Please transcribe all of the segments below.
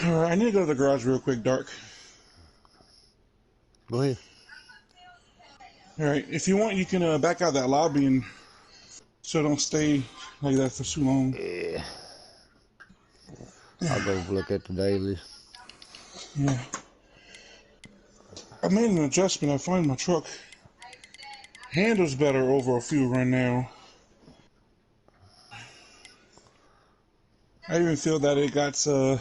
Alright, I need to go to the garage real quick, Dark. Go ahead. Alright, if you want, you can back out that lobby and so don't stay like that for too long. Yeah. I'll go look at the dailies. Yeah. I made an adjustment. I find my truck handles better over a fuel run now. I even feel that it got a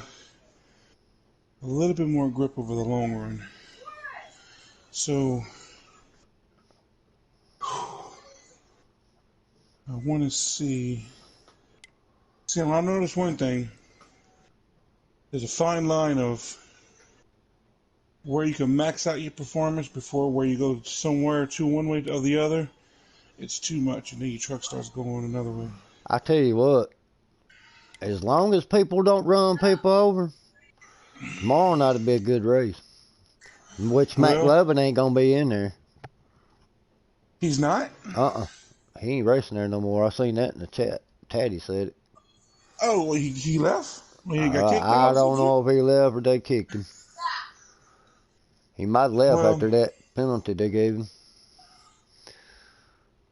little bit more grip over the long run. So I want to see. See, I noticed one thing. There's a fine line of where you can max out your performance before where you go somewhere to one way or the other. It's too much, and then your truck starts going another way. I tell you what, as long as people don't run people over, tomorrow night'll be a good race. Which Well, McLovin ain't gonna be in there. he's not? He ain't racing there no more. I seen that in the chat. Taddy said it. Oh, well, he left? Well, he got kicked I out or don't something? know if he left or they kicked him. He might have left Well, after that penalty they gave him.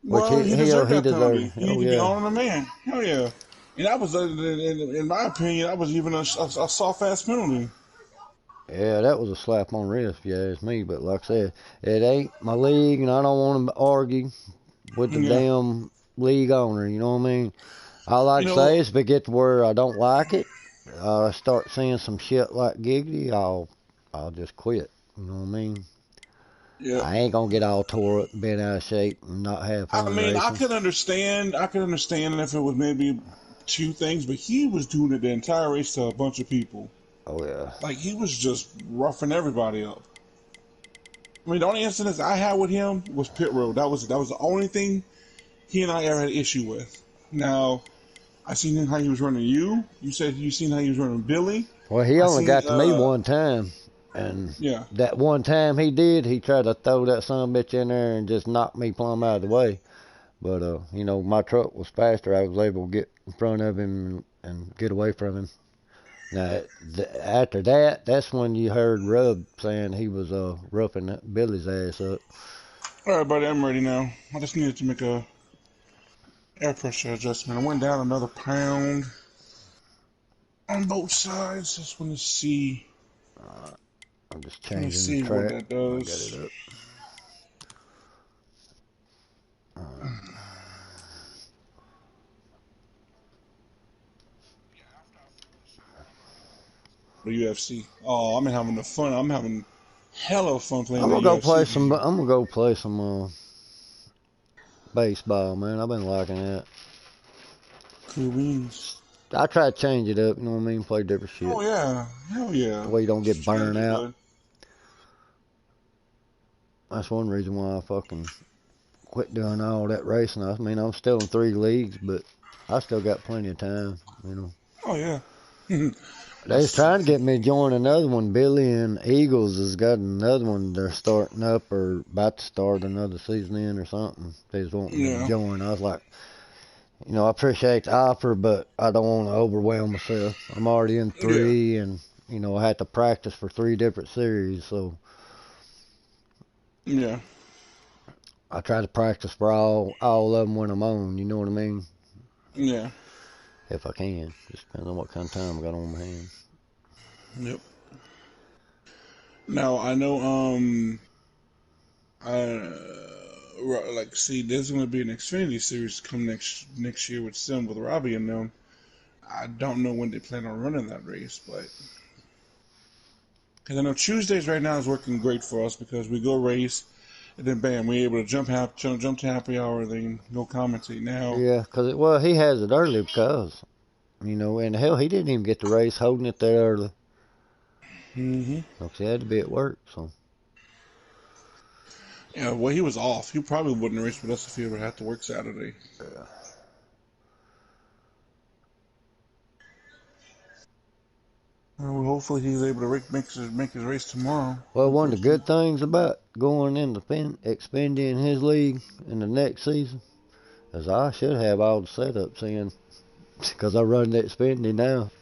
Which well, he deserved he that penalty. deserved. He Oh needed to be yeah. honoring the man. Hell yeah. And that was, in my opinion, that was even a soft-ass penalty. Yeah, that was a slap on the wrist, if you ask me. But like I said, it ain't my league, and I don't want to argue with the Yeah. damn league owner. You know what I mean? All I You can know, say is if it get to where I don't like it, start seeing some shit like giggity, I'll just quit. You know what I mean? yeah. I ain't gonna get all tore up, bent out of shape, and not have I fun mean, racing. I could understand if it was maybe two things, but he was doing it the entire race to a bunch of people. Oh yeah. Like, he was just roughing everybody up. I mean, the only incidents I had with him was pit road. That was the only thing he and I ever had an issue with. Now, I seen him how he was running you. You said you seen how he was running Billy. Well, he I only seen, got to me one time, and yeah, that one time he did, he tried to throw that son of a bitch in there and just knock me plumb out of the way. But you know, my truck was faster. I was able to get in front of him and get away from him. Now, after that, that's when you heard Rub saying he was roughing Billy's ass up. all right, buddy, I'm ready now. I just needed to make a air pressure adjustment. I went down another pound on both sides. Just want to see. I'm just Let me changing the see what track. that I got it does. up. The UFC. Oh, I'm having the fun. I'm having hella fun playing I'm that gonna go play UFC some. game. I'm gonna go play some baseball, man. I've been liking that. Cool beans. I try to change it up. You know what I mean? Play different shit. Oh yeah, hell yeah. The way you don't get burned Strategy, out. bud. That's one reason why I fucking quit doing all that racing. I mean, I'm still in 3 leagues, but I still got plenty of time. You know. Oh yeah. They was trying to get me to join another one. Billy and Eagles has got another one. They're starting up or about to start another season in or something. They was wanting me to Yeah. join. I was like, you know, I appreciate the offer, but I don't want to overwhelm myself. I'm already in Yeah. 3, and you know, I had to practice for 3 different series, so Yeah. I try to practice for all of them when I'm on. You know what I mean? Yeah. If I can, just depends on what kind of time I got on my hands. Yep. Now I know. Like, see, there's going to be an Xfinity series come next year with Sim with Robbie and them. I don't know when they plan on running that race, but because I know Tuesdays right now is working great for us because we go race and then bam, we're able to jump to happy hour, then go commentate. Now, Yeah, cause well, he has it early because you know, and hell, he didn't even get the race holding it there early. hmm Cause he had to be at work, so. yeah, well, he was off. He probably wouldn't race with us if he ever had to work Saturday. Yeah. Well, hopefully he's able to make his race tomorrow Well, in one of the person. good things about going into Xfinity in his league in the next season is I should have all the setups in because I run the Xfinity now.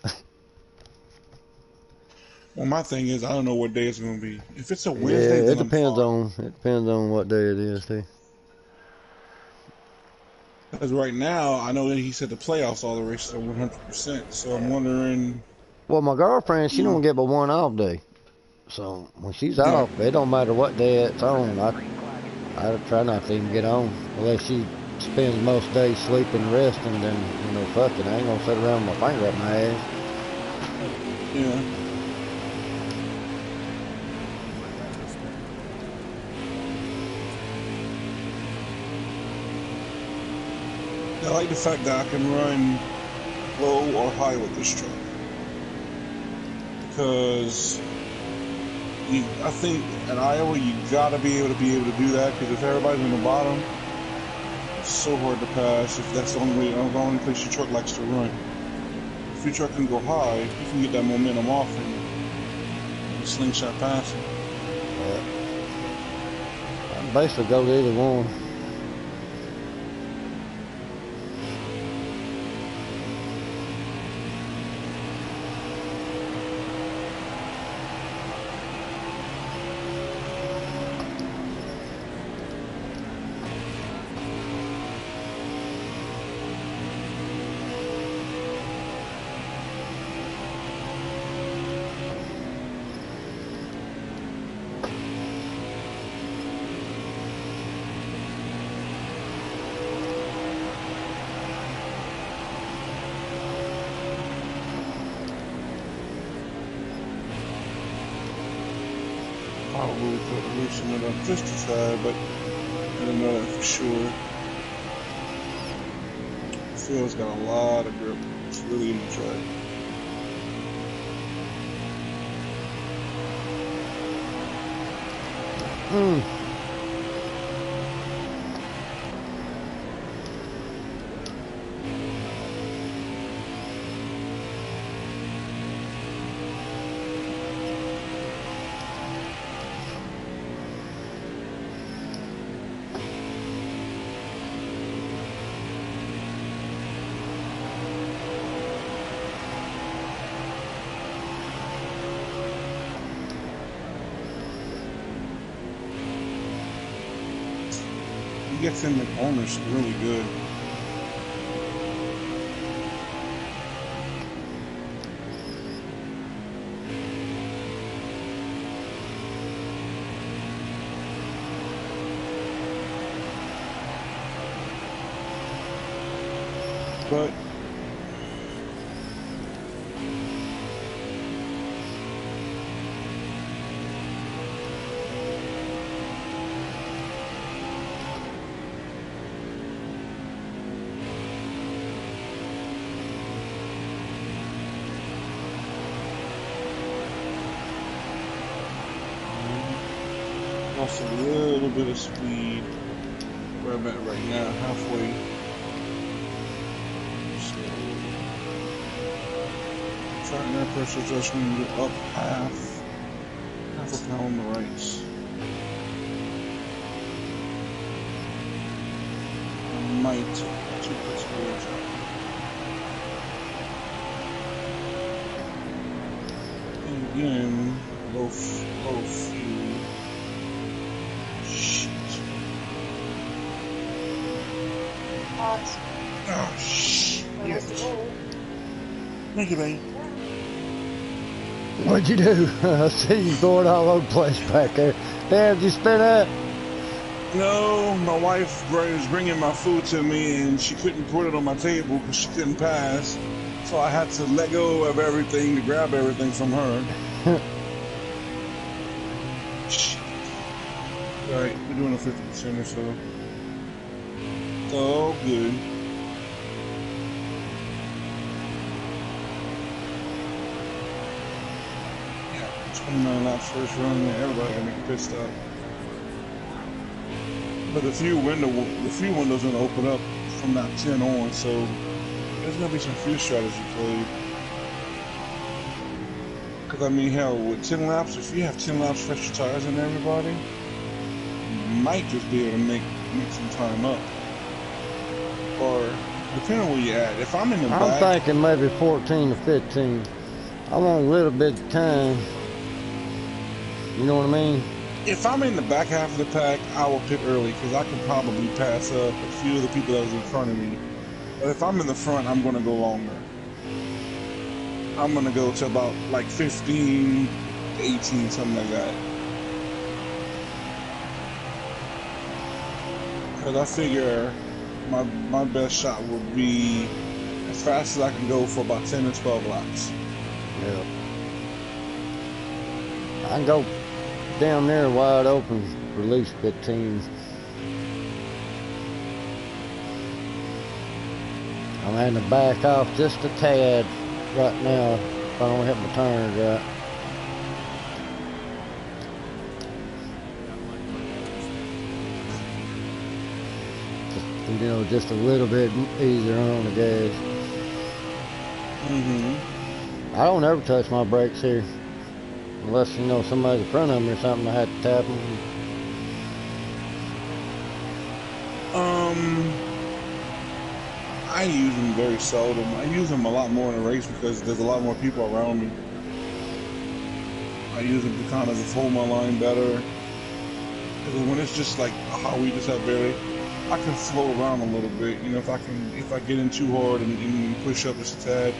Well, my thing is, I don't know what day it's gonna be. If it's a Wednesday, Yeah, then I'm fine. it depends on what day it is too. Because right now, I know that he said the playoffs, all the races are 100%. So I'm wondering, Well, my girlfriend, she you know, don't get but one off day. So when she's yeah, off, it don't matter what day it's on. I try not to even get on unless she spends most days sleeping, resting. Then fuck it, I ain't gonna sit around with my finger up my ass. yeah. I like the fact that I can run low or high with this truck because I think at Iowa you gotta be able to do that because if everybody's on the bottom, it's so hard to pass. If that's the only place your truck likes to run. If your truck can go high, you can get that momentum off and slingshot passing. I can basically go to either one. Probably could loosen it up just a tad, but I don't know that for sure. Phil's got a lot of grip. It's really in the track. He gets in the corners really good. But lost a little bit of speed where I'm at right now, halfway. So, trying air pressure adjustment up half a pound on the rights. I might check this wheel. And again, low fuel. Shit. Oh, shit. Thank you, baby. What'd you do? I see you going all over the place back there. Damn, did you spin up? No, my wife was bringing my food to me and she couldn't put it on my table because she couldn't pass. So I had to let go of everything to grab everything from her. Shit. Alright, we're doing a 50% or so. It's all good. Yeah, 29 laps first run, everybody gonna be pissed off. But the fuel window's gonna open up from lap 10 on, so there's gonna be some fuel strategy played. Cause I mean, hell, with 10 laps, if you have 10 laps fresher tires than everybody, you might just be able to make some time up. Or depending on where you're at. If I'm in the back, I'm thinking maybe 14 to 15. I want a little bit of time. You know what I mean? If I'm in the back half of the pack, I will pit early because I can probably pass up a few of the people that was in front of me. But if I'm in the front, I'm going to go longer. I'm going to go to about like 15 to 18, something like that. Because I figure my best shot would be as fast as I can go for about 10 to 12 laps. Yeah. I can go down there wide open for at least 15. I'm having to back off just a tad right now if I don't hit my turns right. You know, just a little bit easier on the gas. I don't ever touch my brakes here. Unless, you know, somebody's in front of me or something, I had to tap them. I use them very seldom. I use them a lot more in a race because there's a lot more people around me. I use them to kind of just hold my line better. Because when it's just like how we just have barely, I can float around a little bit. You know, if I get in too hard and push up just a tad,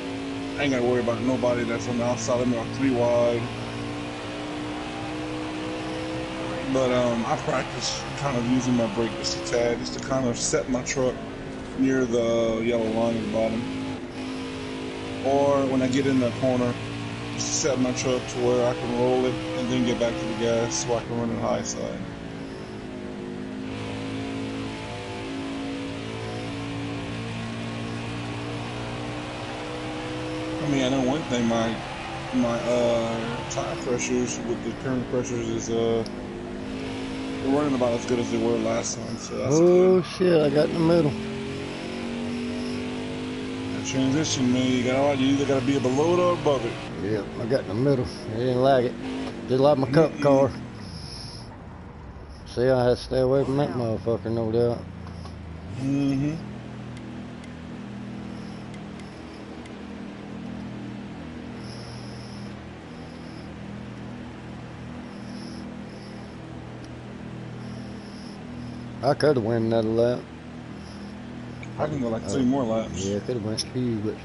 I ain't gotta worry about nobody that's on the outside. I'm about 3 wide. But I practice kind of using my brake just a tad, just to kind of set my truck near the yellow line at the bottom. Or when I get in the corner, just to set my truck to where I can roll it and then get back to the gas so I can run the high side. I mean, I know one thing, my tire pressures with the current pressures is they're running about as good as they were last time, so that's good. Shit, I got in the middle. That transition, man, you either gotta be below it or above it. Yep, I got in the middle. I didn't like it. Just like my cup car. See, I had to stay away from that motherfucker, no doubt. I could have won another lap. I can go like 3 more laps. Yeah, I could have went a few, but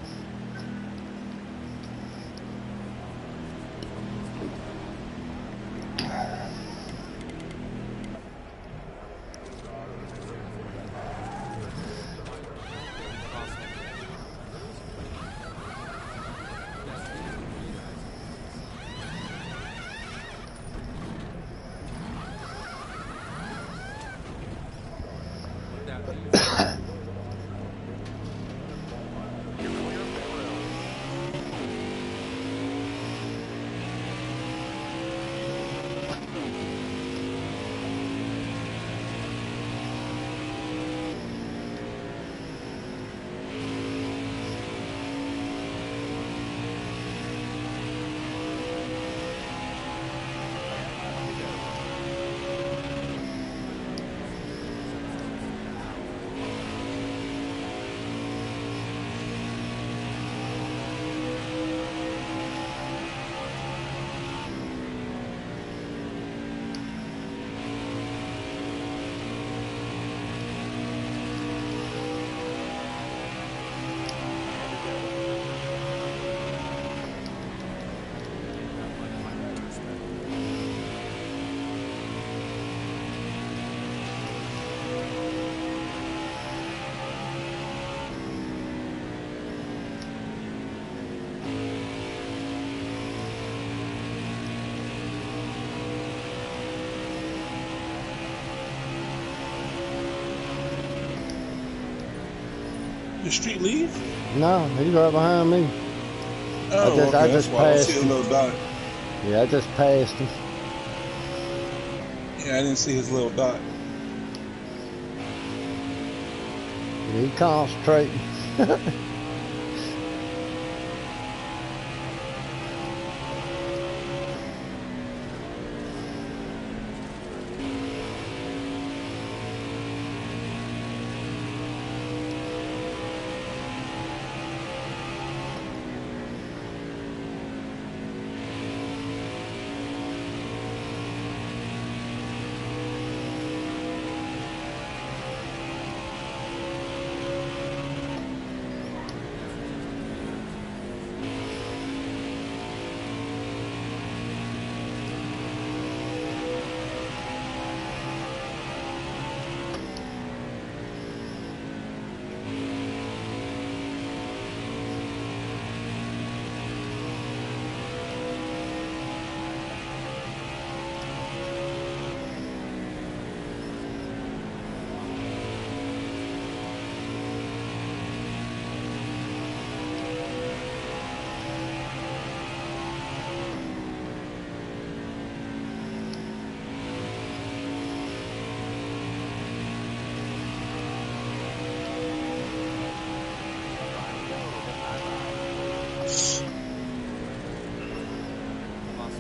The street leave? no, he's right behind me. Oh, okay, I that's just why I passed see a him. little dot. Yeah, I just passed him. Yeah, I didn't see his little dot. He concentrating.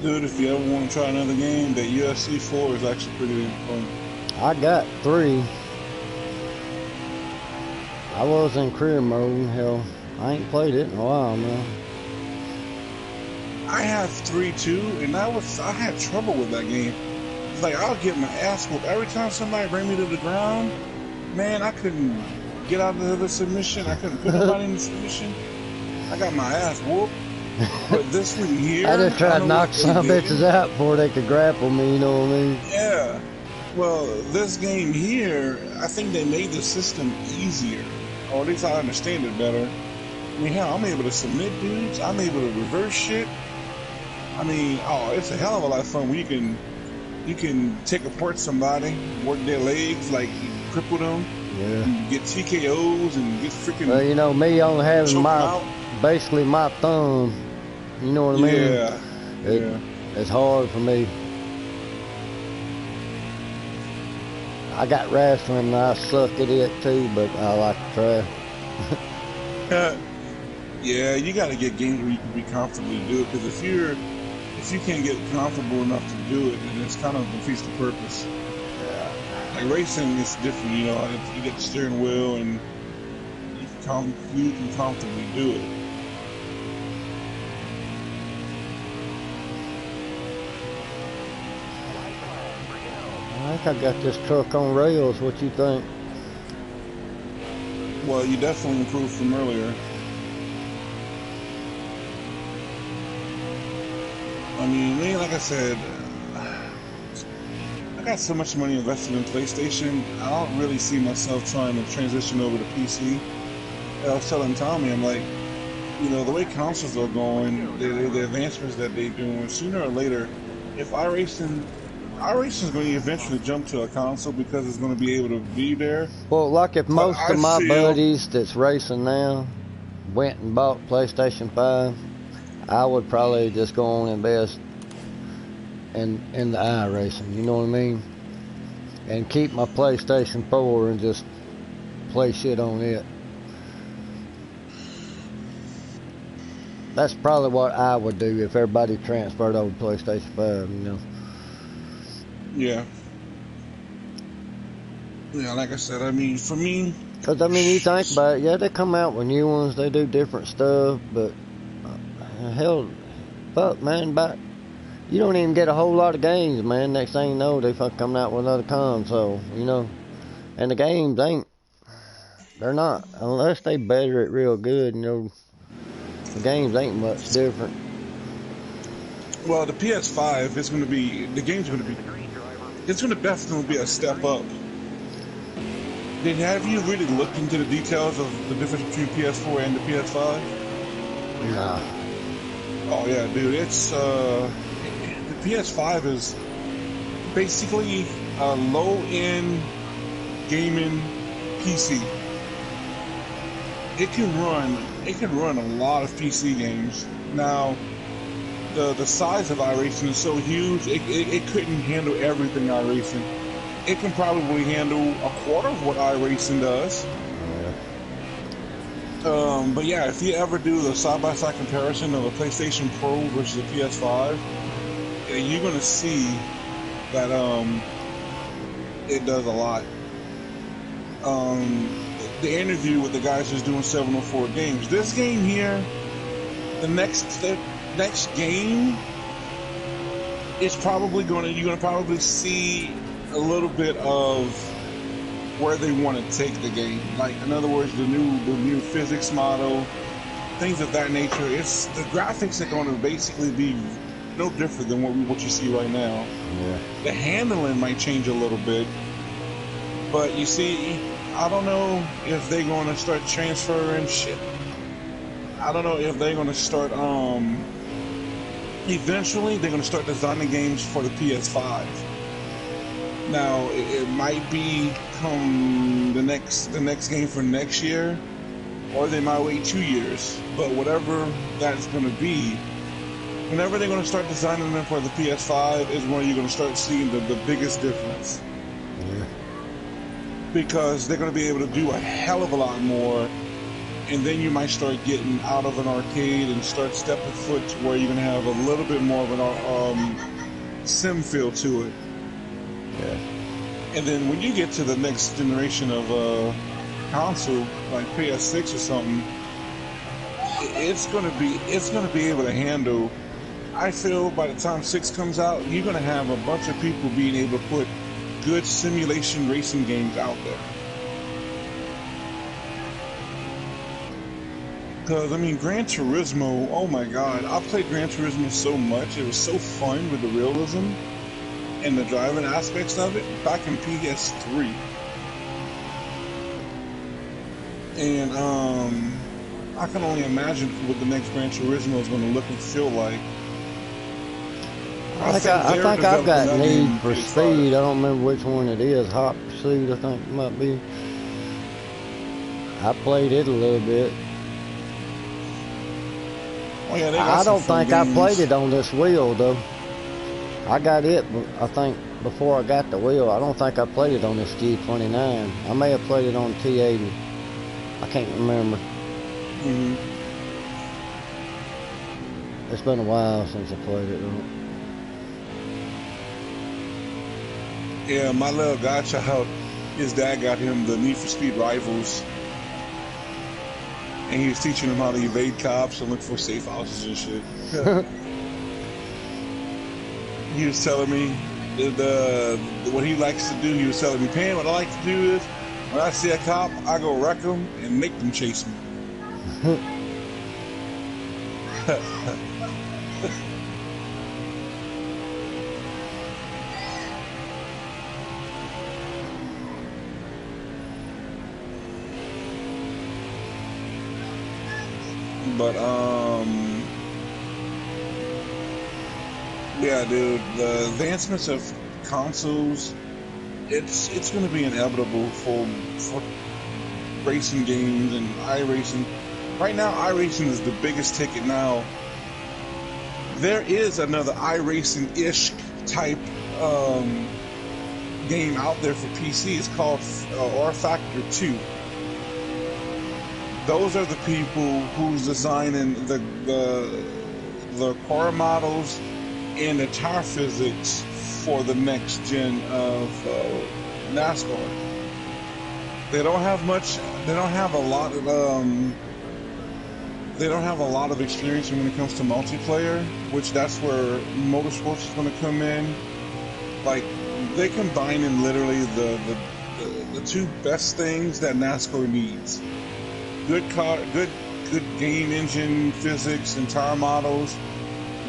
Dude, if you ever want to try another game, that UFC 4 is actually pretty fun. I got 3. I was in career mode. Hell, I ain't played it in a while now. I have 3 too, and I had trouble with that game. It's like I'll get my ass whooped every time somebody bring me to the ground. Man, I couldn't get out of the submission. I couldn't put nobody in the submission. I got my ass whooped. But this one here, I just tried to knock some bitches out before they could grapple me. You know what I mean? Yeah. Well, this game here, I think they made the system easier, or at least I understand it better. I mean, hell, I'm able to submit dudes. I'm able to reverse shit. I mean, oh, it's a hell of a lot of fun when you can take apart somebody, work their legs, like cripple them, Yeah. get TKOs and get freaking. Well, you know, me only having choke 'em my out. basically my thumb. You know what I mean? Yeah. Yeah. It's hard for me. I got wrestling and I suck at it too, but I like to try. Yeah, you got to get games where you can be comfortable to do it. Because if you can't get comfortable enough to do it, then it's kind of defeats the purpose. Like racing is different, you know. You get the steering wheel and you can comfortably do it. I think I got this truck on rails. What you think? Well, you definitely improved from earlier. I mean, like I said, I got so much money invested in PlayStation, I don't really see myself trying to transition over to PC. I was telling Tommy, I'm like, you know, the way consoles are going, the advancements that they're doing, sooner or later, if iRacing is going to eventually jump to a console because it's going to be able to be there. Well, like if most of my feel- buddies that's racing now went and bought PlayStation 5, I would probably just go on and invest in the iRacing, you know what I mean? And keep my PlayStation 4 and just play shit on it. That's probably what I would do if everybody transferred over to PlayStation 5, you know. Yeah. Yeah, like I said, I mean, for me... Because, I mean, you think about it, yeah, they come out with new ones, they do different stuff, but hell, fuck, man, you don't even get a whole lot of games, man. Next thing you know, they fuck coming out with another console, you know. And the games they're not, unless they better it real good, you know, the games ain't much different. Well, the PS5 is going to be, the game's going to be, it's going to definitely be a step up. Have you really looked into the details of the difference between PS4 and the PS5? Nah. Oh yeah, dude, it's, the PS5 is basically a low-end gaming PC. It can run a lot of PC games. Now, the size of iRacing is so huge, it couldn't handle everything iRacing. It can probably handle a quarter of what iRacing does. But yeah, if you ever do the side-by-side comparison of a PlayStation Pro versus a PS5, you're gonna see that it does a lot. The interview with the guys who's doing 704 games. This game here, the next game is probably you're gonna probably see a little bit of where they want to take the game. Like, in other words, the new physics model, things of that nature. It's the graphics are going to basically be no different than what you see right now. Yeah. The handling might change a little bit, but you see, I don't know if they're going to start transferring shit. I don't know if they're going to start, eventually they're going to start designing games for the PS5. Now, it might become the next game for next year, or they might wait 2 years. But whatever that's going to be, whenever they're going to start designing them for the PS5 is when you're going to start seeing the biggest difference. Yeah. Because they're going to be able to do a hell of a lot more and then you might start getting out of an arcade and start stepping foot to where you're gonna have a little bit more of an sim feel to it. Yeah. And then when you get to the next generation of console, like PS6 or something, it's gonna be able to handle. I feel by the time 6 comes out, you're gonna have a bunch of people being able to put good simulation racing games out there. Because, I mean, Gran Turismo, oh my god, I played Gran Turismo so much. It was so fun with the realism and the driving aspects of it back in PS3. And I can only imagine what the next Gran Turismo is going to look and feel like. I think I've got Need for Speed. I don't remember which one it is. Hot Pursuit, I think it might be. I played it a little bit. Oh, yeah, I don't think I played it on this wheel though. I got it, I think, before I got the wheel. I don't think I played it on this G29. I may have played it on T80. I can't remember. Mm-hmm. It's been a while since I played it though. Yeah, my little godchild, his dad got him the Need for Speed Rivals. And he was teaching him how to evade cops and look for safe houses and shit. He was telling me what he likes to do. He was telling me, Pan, what I like to do is, when I see a cop, I go wreck them and make them chase me. But yeah, dude, the advancements of consoles, it's going to be inevitable for racing games and iRacing. Right now, iRacing is the biggest ticket now. There is another iRacing-ish type game out there for PC. It's called rFactor 2. Those are the people who's designing the car models and the tire physics for the next gen of NASCAR. They don't have much. They don't have a lot of. They don't have a lot of experience when it comes to multiplayer, which that's where motorsports is going to come in. Like they combine in literally the two best things that NASCAR needs. Good game engine physics and tire models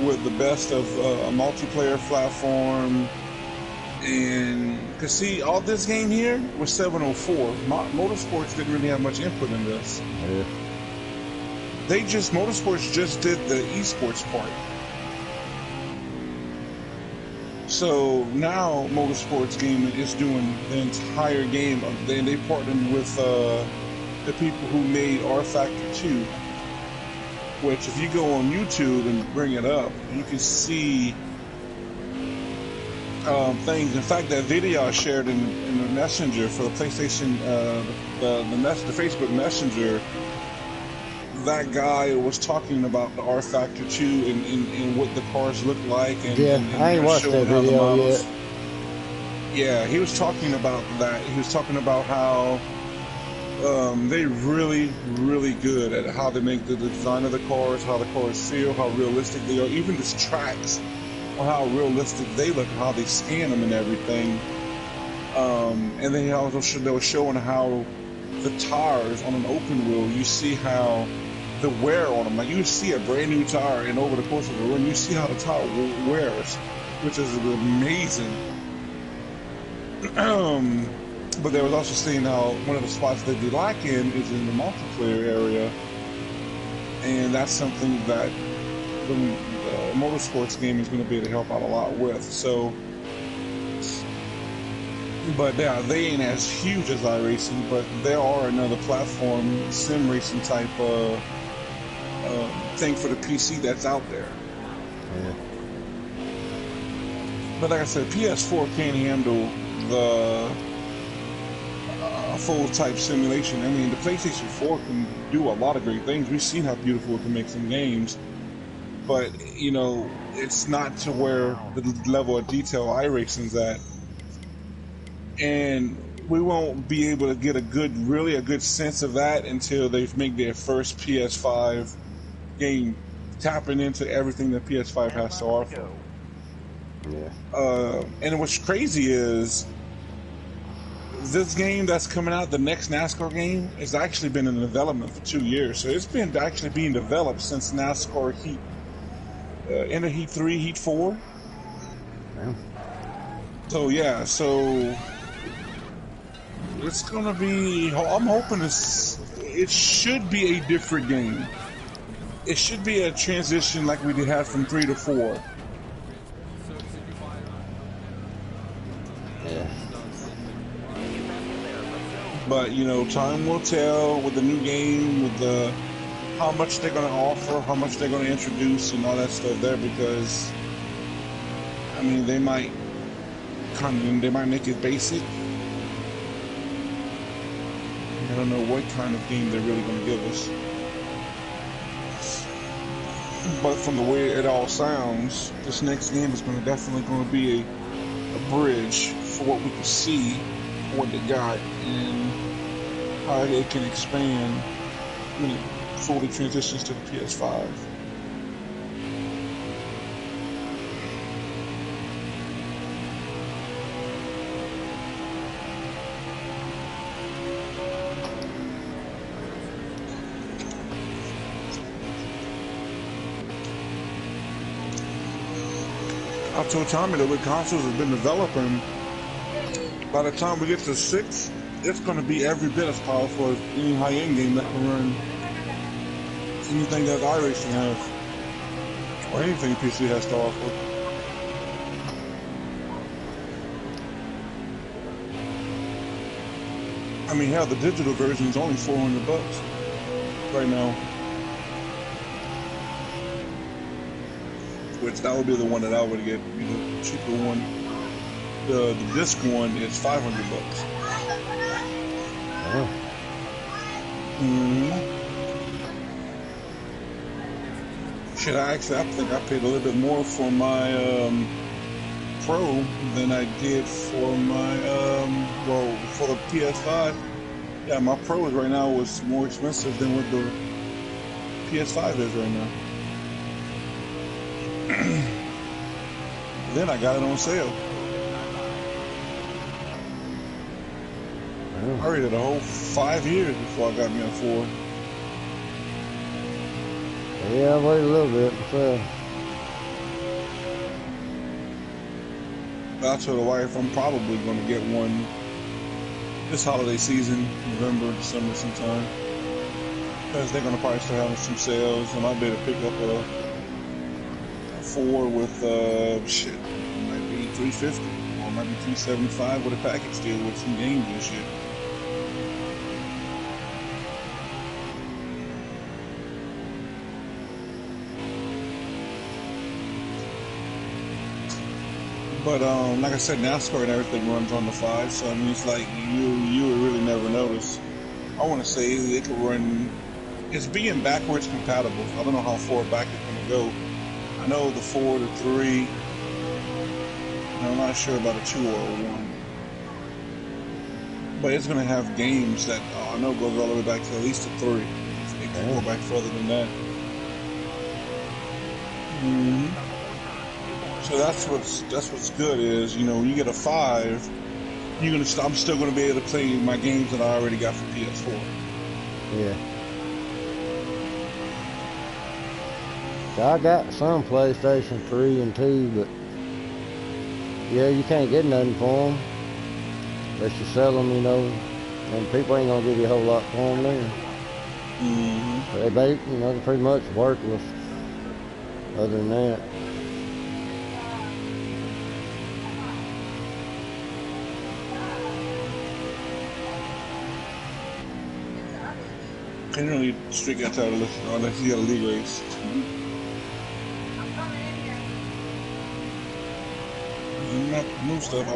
with the best of a multiplayer platform. And cause see, all this game here was 704. Motorsports didn't really have much input in this. Yeah. Motorsports just did the esports part. So now Motorsports Gaming is doing the entire game. They partnered with the people who made rFactor 2, which if you go on YouTube and bring it up, you can see things. In fact, that video I shared in the Messenger for the PlayStation, the Facebook Messenger, that guy was talking about the rFactor 2 and what the cars look like. And, yeah, and I ain't watched that video yet. Yeah, he was talking about that. He was talking about how they really good at how they make the design of the cars, how the cars feel, how realistic they are, even the tracks, or how realistic they look, how they scan them and everything. And then they were showing how the tires on an open wheel, you see how the wear on them, like you see a brand new tire, and over the course of a run, you see how the tire wears, which is amazing. But they was also seeing how one of the spots that they lack in is in the multiplayer area, and that's something that the motorsports game is going to be able to help out a lot with. So, but yeah, they ain't as huge as iRacing, but there are another platform, sim racing type thing for the PC that's out there. Yeah. But like I said, PS4 can't handle the a full type simulation. I mean, the PlayStation 4 can do a lot of great things. We've seen how beautiful it can make some games, but you know, it's not to where the level of detail iRacing's at, and we won't be able to get a good sense of that until they've made their first PS5 game, tapping into everything that PS5 has to offer. Yeah. And what's crazy is this game that's coming out, the next NASCAR game, has actually been in development for 2 years. So it's been actually being developed since NASCAR Heat, into Heat 3, Heat 4. Yeah. So yeah, so it's gonna be. I'm hoping it should be a different game. It should be a transition like we did have from 3 to 4. Yeah. But you know, time will tell with the new game, with the how much they're gonna offer, how much they're gonna introduce, and all that stuff there. Because I mean, they might make it basic. I don't know what kind of game they're really gonna give us. But from the way it all sounds, this next game is definitely going to be a bridge for what we can see, what they got, and how it can expand when it fully transitions to the PS5. I told Tommy that with consoles have been developing, by the time we get to 6, it's going to be every bit as powerful as any high-end game that can run anything that iRacing has, or anything PC has to offer. I mean, hell, the digital version is only $400 right now. Which that would be the one that I would get, you know, the cheaper one. The disc one is $500. Oh. Shit, I think I paid a little bit more for my Pro than I did for my for the PS5. Yeah, my Pro right now was more expensive than what the PS5 is right now. Then I got it on sale. I waited a whole 5 years before I got me a 4. Yeah, I waited a little bit before. I told the wife I'm probably going to get one this holiday season, November, December sometime. Because they're going to probably start having some sales, and I'll be able to pick up a 4 with shit, it might be $350 or it might be $375 with a package deal with some games and shit. But like I said, NASCAR and everything runs on the 5, so I mean it's like you would really never notice. I want to say it could run. It's being backwards compatible. I don't know how far back it's going to go. I know the 4, the 3. I'm not sure about a 2 or a 1. But it's going to have games that I know goes all the way back to at least a 3. It can go back further than that. So that's what's good is, you know, when you get a 5, I'm still gonna be able to play my games that I already got for PS4. Yeah. So I got some PlayStation 3 and 2, but yeah, you can't get nothing for them unless you sell them, you know, and people ain't gonna give you a whole lot for them then. You know, they're pretty much worthless. Other than that. Can't really streak that title unless you got a league race. Not new stuff. I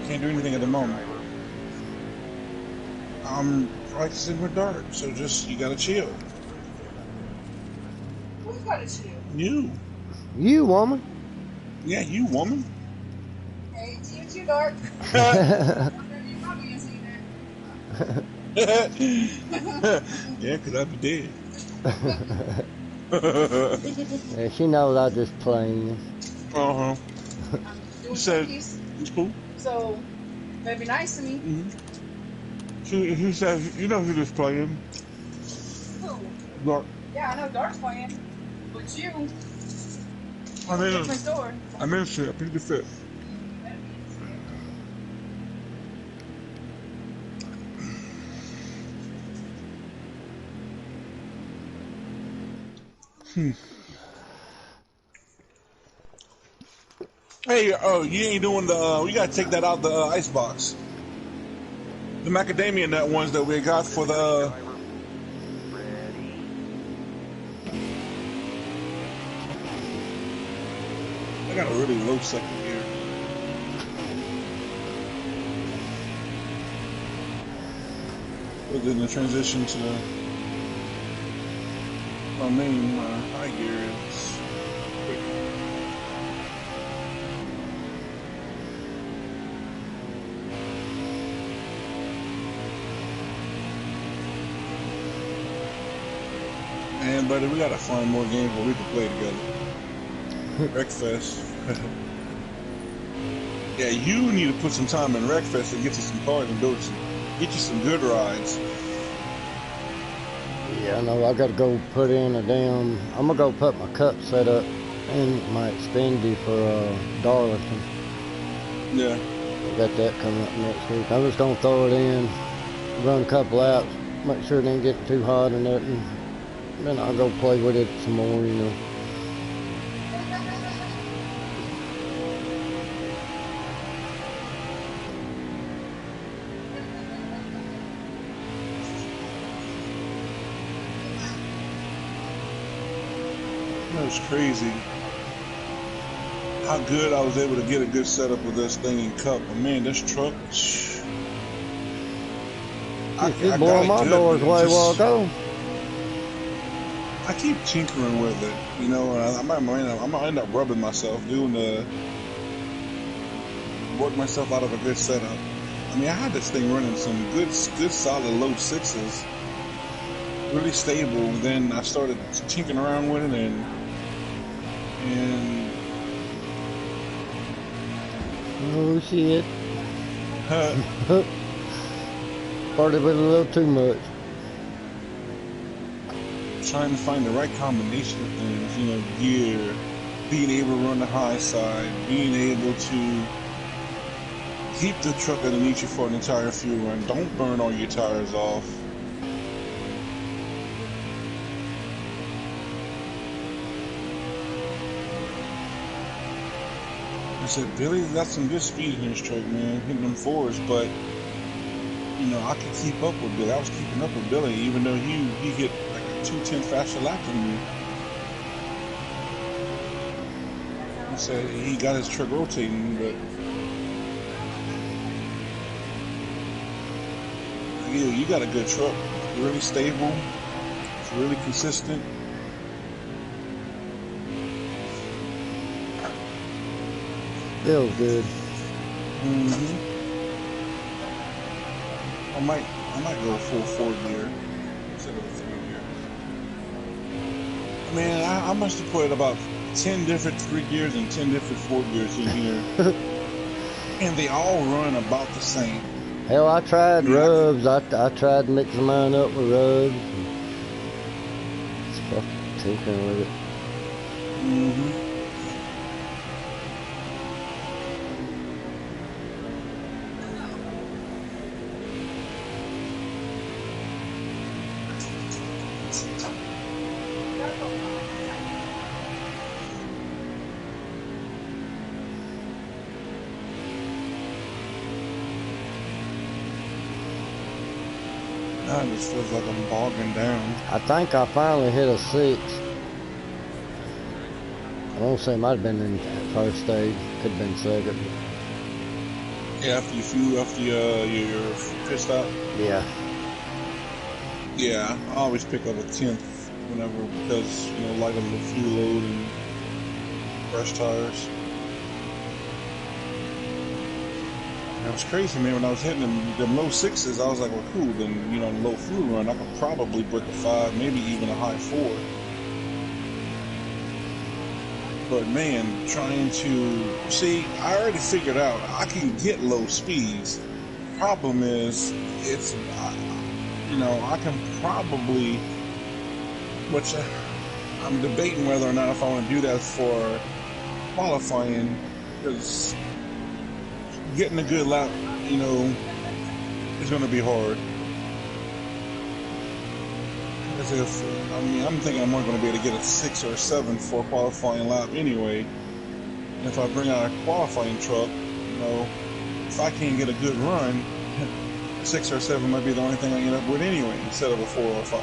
can't do anything at the moment. I I'm practicing with Dart, so just you gotta chill. Who's got a chill? You. You woman. Yeah, you woman. Hey, to you too, Dark. Yeah, You probably ain't seen because I'd be dead. Yeah, she knows I just playing. Uh-huh. I'm He doing said, cookies, it's cool. so better be nice to me. Mm-hmm. He says, you know who just playing. Who? Dart. Yeah, I know Dark's playing, but you I a mean, different story. I mentioned it. I plead the fifth. You better be innocent. Hey, oh, you ain't doing the, we gotta take that out the ice box. The macadamia nut ones that we got for the, I got a really low second here. But then the transition to my main high gear is quicker. Man, buddy, we gotta find more games where we can play together. Wreckfest. Yeah, you need to put some time in Wreckfest and get you some cars and get you some good rides. Yeah, I know. I gotta go put in a damn. I'm gonna go put my cup set up in my Xfinity for Darlington. Yeah. I got that coming up next week. I'm just gonna throw it in, run a couple laps, make sure it ain't getting too hot or nothing. Then I'll go play with it some more, you know. That was crazy. How good I was able to get a good setup with this thing in Cup. But man, this truck, You blowing my doors away a while ago. I keep tinkering with it, you know. I might end up rubbing myself, work myself out of a good setup. I mean, I had this thing running some good solid low sixes, really stable. Then I started tinkering around with it, and Oh shit. Started with a little too much. trying to find the right combination of things, you know, gear, being able to run the high side, being able to keep the truck underneath you for an entire fuel run. Don't burn all your tires off. I said, Billy's got some good speed in his truck, man, hitting them fours, but you know, I could keep up with Billy. I was keeping up with Billy, even though he hit like a 2:10 faster lap than me. He said he got his truck rotating, but you got a good truck. It's really stable. It's really consistent. Feels good. I might go full 4 gear instead of a 3 gear. I mean, I must have put about 10 different 3 gears and 10 different 4 gears in here, and they all run about the same. Hell, I tried rubs. I tried mixing mine up with rubs. Just fucking tinkering with it. It just feels like I'm bogging down. I think I finally hit a 6. I won't say it might have been in first stage. Could have been second. Yeah, after your pit stop. Yeah. Yeah, I always pick up a 10th whenever because light of the fuel load and fresh tires. And it was crazy, man. When I was hitting them low sixes, I was like, well, cool. Then on a low fuel run, I could probably break a 5, maybe even a high 4. But man, trying to see, I already figured out I can get low speeds. Problem is, I can probably, which I'm debating whether or not if I want to do that for qualifying, because getting a good lap, is going to be hard. Because I'm thinking I'm only going to be able to get a 6 or a 7 for a qualifying lap anyway. And if I bring out a qualifying truck, if I can't get a good run, 6 or 7 might be the only thing I end up with anyway, instead of a 4 or 5.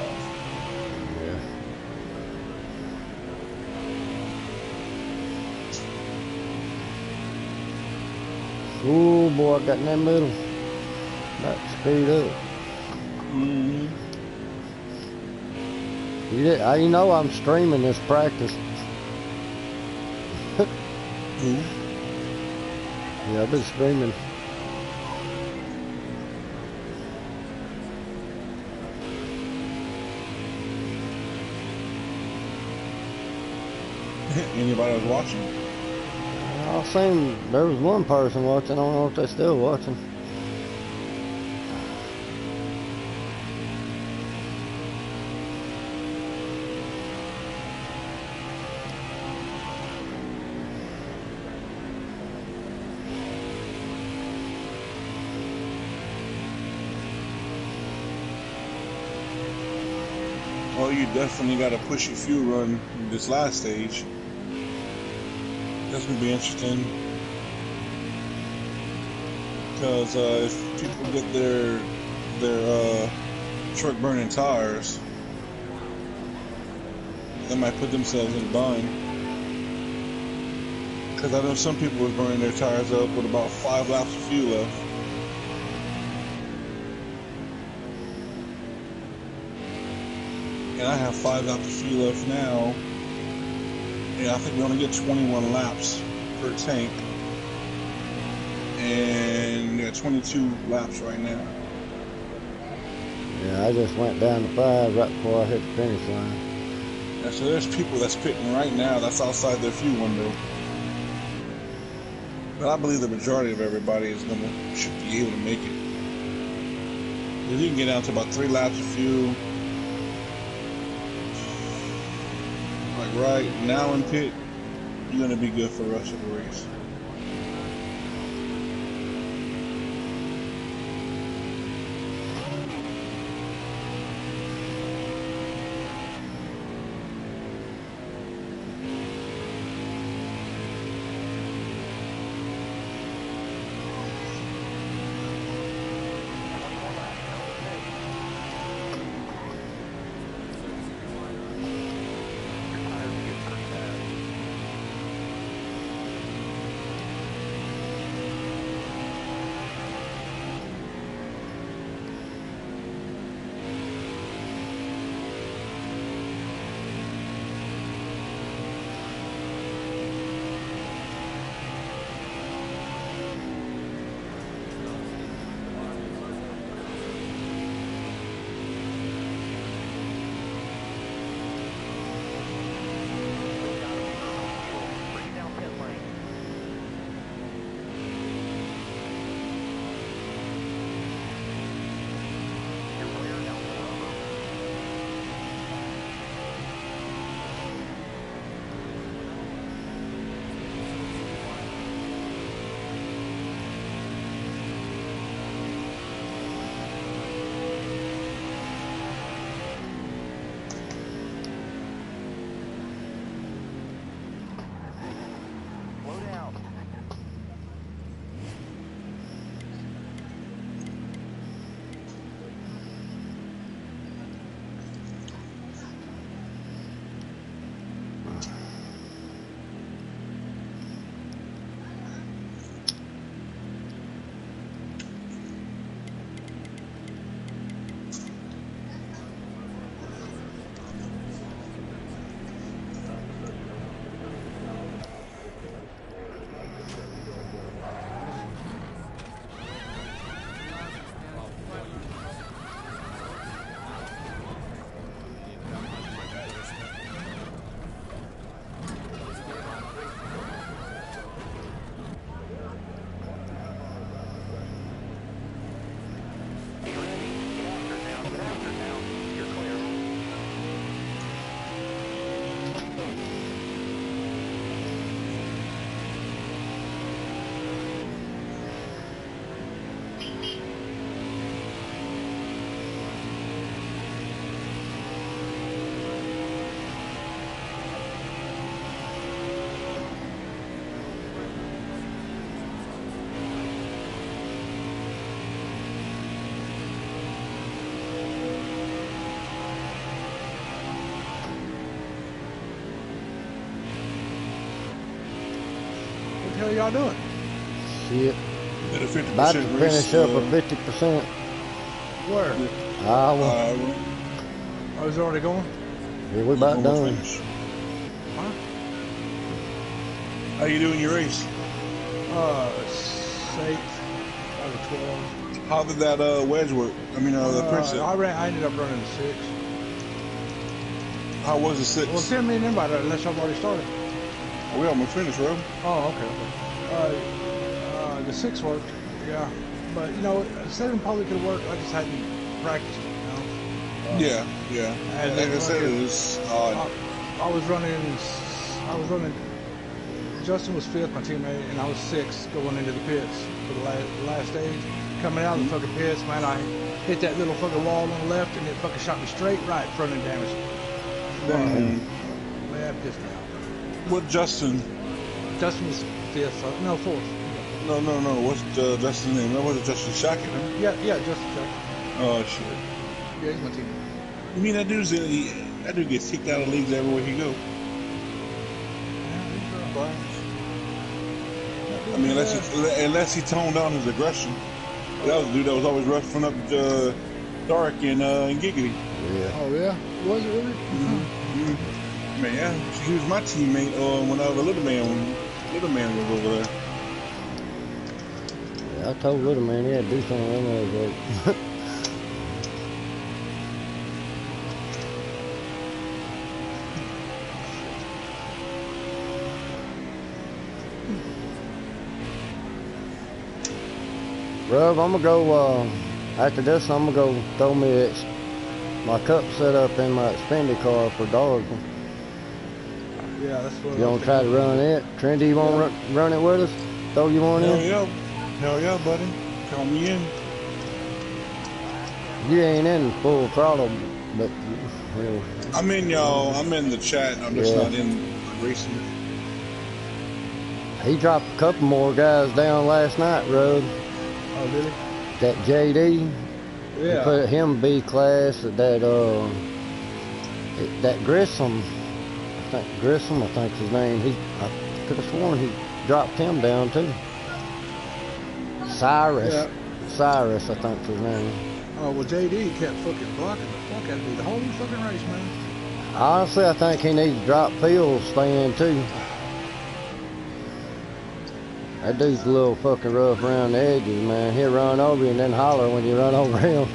Yeah. Oh boy, I got in that middle. About to speed up. Mm-hmm. You know I'm streaming this practice. Who? Yeah, I've been streaming. Anybody was watching? I seen there was one person watching. I don't know if they're still watching. Well, you definitely got to push your fuel run this last stage. That's going to be interesting. Because if people get their truck burning tires, they might put themselves in a bind. Because I know some people are burning their tires up with about 5 laps of fuel left. And I have 5 laps of fuel left now. And I think we only get 21 laps per tank. And we got 22 laps right now. Yeah, I just went down to 5 right before I hit the finish line. And so there's people that's pitting right now that's outside their fuel window. But I believe the majority of everybody should be able to make it. If you can get down to about 3 laps of fuel, like right now in pit, you're going to be good for the rest of the race. hell y'all doing? Shit. Did a 50% About to race. finish up a 50%. Where? Iowa. I was already going. Yeah, we about almost done. finished. Huh? How you doing your race? 8th out of 12. How did that wedge work? I mean, the Princess. I ended up running 6. How was the 6? Well, tell me anything about it unless I've already started. We almost finished, bro. Oh, okay. The 6 worked, yeah. But, you know, 7 probably could have worked. I just hadn't practiced it, you know. Yeah. And Like I then said, it's odd. I was running, Justin was 5th, my teammate, and I was 6th going into the pits for the last stage. Coming out of the fucking pits, man, I hit that little fucking wall on the left, and it fucking shot me straight right front and damaged me. Mhm. Man, that pissed me off. What Justin? Justin was 5th, no, 4th. No. What's Justin's name? That wasn't Justin Shackett, huh? Yeah, Justin Jack. Oh, shit. Yeah, he's my teammate. You mean that dude gets kicked out of leagues everywhere he go? I mean, unless he toned down his aggression. That was a dude that was always roughing up Dark and Giggity. Yeah. Oh, yeah? Was it really? Man, yeah, he was my teammate when the little man was over there. Yeah, I told Little Man he had to do something on that work. Rub, I'm gonna go, after this, I'm gonna go throw me my cup set up in my Xfinity car for Darwin. Yeah, that's what You wanna try to run it? Trendy, you wanna run it with us? Throw you one in? Hell yeah, buddy. Count me in. You ain't in full throttle, but, well, I'm in, y'all. I'm in the chat. I'm just Yeah. not in racing. he dropped a couple more guys down last night, Rub. Oh, did he? That JD. They Yeah. put him B class. That Grissom, I think's his name. I could have sworn he dropped him down too. Cyrus, Yeah. I think's his name. Oh, well, JD kept fucking blocking the fuck out of me the whole fucking race, man. Honestly, I think he needs to drop Phil's stand too. That dude's a little fucking rough around the edges, man. He'll run over you and then holler when you run over him.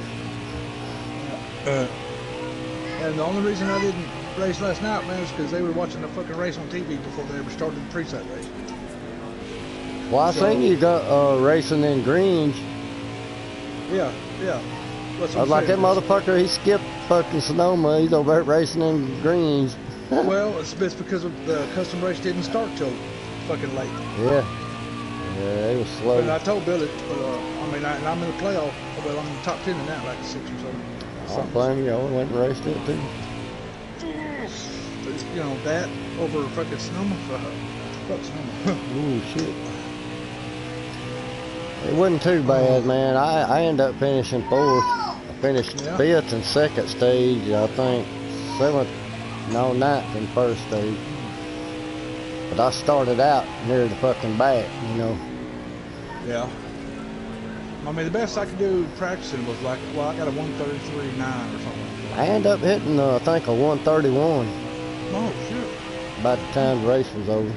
And the only reason I didn't race last night, man, is because they were watching the fucking race on TV before they ever started the preset race. Well, I seen you got racing in Greens. Yeah. That's I was like, that motherfucker, he skipped fucking Sonoma. He's over there racing in Greens. Well, it's because of the custom race didn't start till fucking late. Yeah, it was slow. But I told Billy, I'm in the playoff. Well, I'm in the top 10 in that, like 6 or 7. I don't blame you. I went and raced it too. You know, that over fucking Sonoma. Fuck Sonoma. Ooh, shit. It wasn't too bad, man. I ended up finishing 4th. I finished 5th and 2nd stage, I think. 9th in 1st stage. But I started out near the fucking back, you know. Yeah. I mean, the best I could do practicing was like, well, I got a 133.9 or something. I ended up hitting, I think, a 131 Oh, shit. by the time the race was over.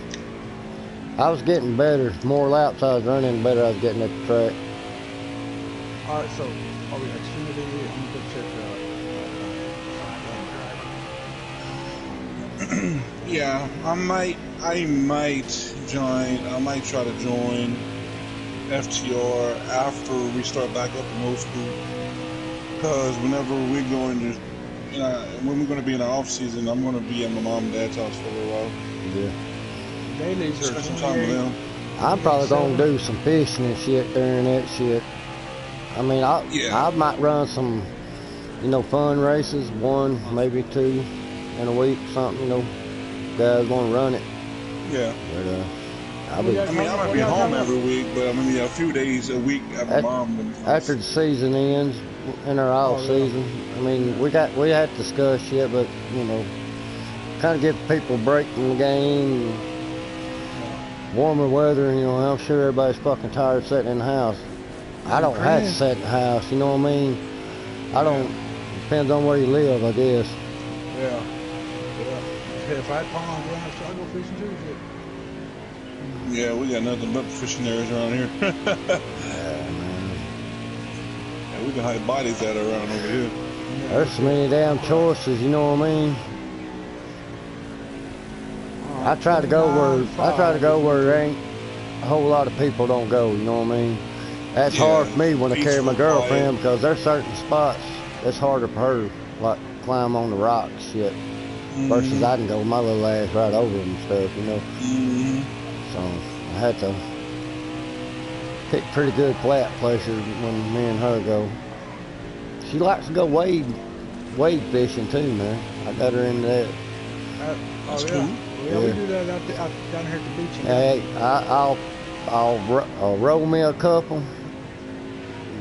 I was getting better. The more laps I was running, the better I was getting at the track. All right, so are we Xfinity? I'm gonna go check Yeah, I might try to join FTR after we start back up in old school. Because whenever we're going to, when we're going to be in our off season, I'm going to be at my mom and dad's house for a little while. Yeah. Dailies are Spend some time with 28. them. I'm probably gonna do some fishing and shit during that shit. I mean, I might run some, fun races, 1, maybe 2 in a week, something, guys want to run it. Yeah. But, I might be home every week, but I'm going to be a few days a week at my mom. After the season ends, in our off season, I mean, we had to discuss shit, but, kind of give people a break from the game. warmer weather, you know, I'm sure everybody's fucking tired of sitting in the house. I don't have to sit in the house, you know what I mean? I don't, depends on where you live, I guess. Yeah. Yeah. If I had ponds around, so I'd go fishing too. Shit. Yeah, we got nothing but fishing areas around here. Yeah, man. Yeah, we can hide bodies that are around over here. There's so many damn choices, you know what I mean? I try to go where there ain't a whole lot of people don't go, you know what I mean? That's hard for me when I carry my girlfriend because there's certain spots that's harder for her, like climb on the rocks shit. Versus I can go with my little ass right over them and stuff, you know? So I had to pick pretty good flat places when me and her go. She likes to go wade fishing too, man. I got her into that. That's yeah. cool. Yeah, we do that out down here at the beach. Hey, I'll roll me a couple.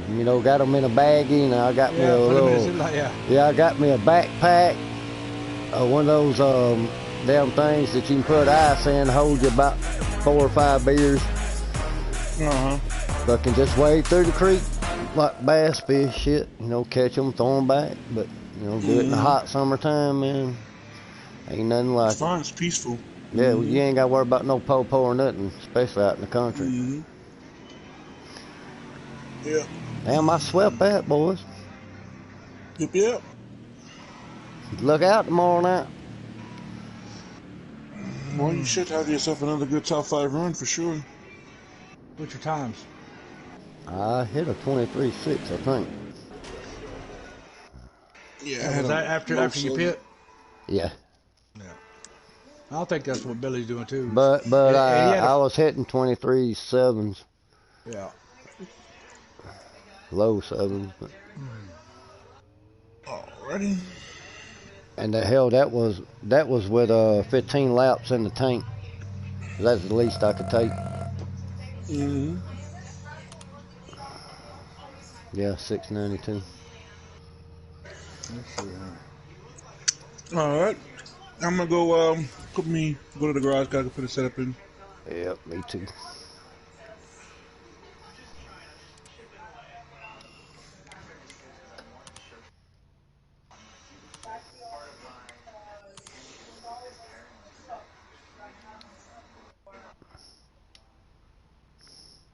You know, got them in a baggie, and I got me a little. I got me a backpack. One of those damn things that you can put ice in, hold you about 4 or 5 beers. But can just wade through the creek like bass fish, shit. You know, catch them, throw them back. But you know, do it in the hot summertime, man. Ain't nothing like it's fun. It's peaceful. Yeah, well, you ain't got to worry about no po-po or nothing, especially out in the country. Yeah. Damn, I swept that, boys. Yep. Look out tomorrow night. Well, you should have yourself another good top 5 run for sure. What's your times? I hit a 23.6, I think. Yeah. Was that after you pit? Yeah. I don't think that's what Billy's doing too. But I was hitting 23.7s. Yeah. Low 7s. But. Alrighty. And the hell, that was with 15 laps in the tank. That's the least I could take. Yeah, 692. Alright. I'm gonna go to the garage, gotta put a setup in. Yep, me too.